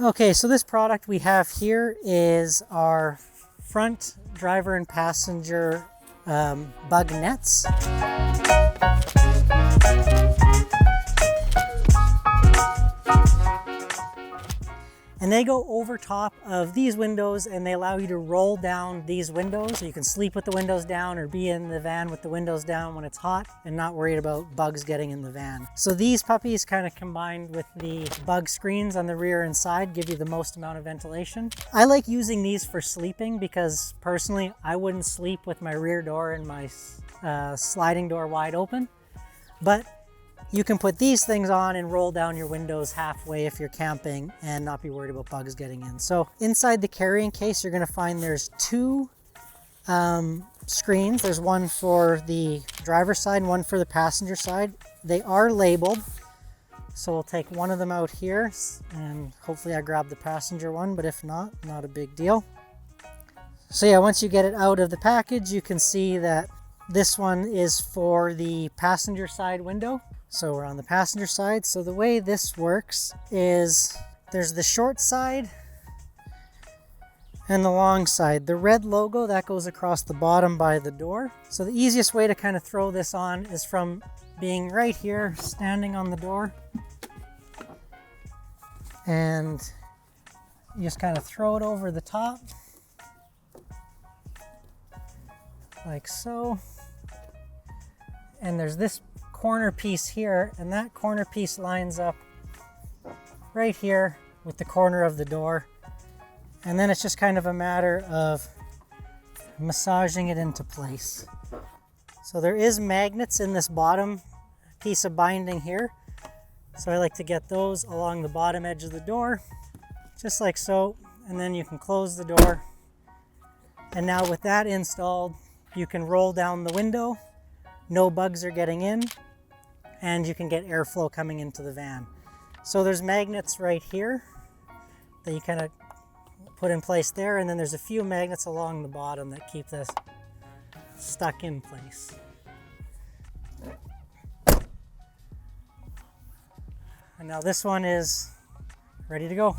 Okay, so this product we have here is our front driver and passenger bug nets. And they go over top of these windows and they allow you to roll down these windows. So you can sleep with the windows down or be in the van with the windows down when it's hot and not worried about bugs getting in the van. So these puppies kind of combined with the bug screens on the rear and side give you the most amount of ventilation. I like using these for sleeping because personally I wouldn't sleep with my rear door and my sliding door wide open. But you can put these things on and roll down your windows halfway if you're camping and not be worried about bugs getting in. So inside the carrying case, you're going to find there's two screens. There's one for the driver's side and one for the passenger side. They are labeled. So we'll take one of them out here and hopefully I grab the passenger one, but if not, not a big deal. So yeah, once you get it out of the package, you can see that this one is for the passenger side window. So we're on the passenger side. So the way this works is there's the short side and the long side. The red logo that goes across the bottom by the door. So the easiest way to kind of throw this on is from being right here, standing on the door. And you just kind of throw it over the top like so. And there's this corner piece here, and that corner piece lines up right here with the corner of the door. And then it's just kind of a matter of massaging it into place. So there is magnets in this bottom piece of binding here. So I like to get those along the bottom edge of the door, just like so. And then you can close the door. And now with that installed, you can roll down the window. No bugs are getting in. And you can get airflow coming into the van. So there's magnets right here that you kind of put in place there, and then there's a few magnets along the bottom that keep this stuck in place. And now this one is ready to go.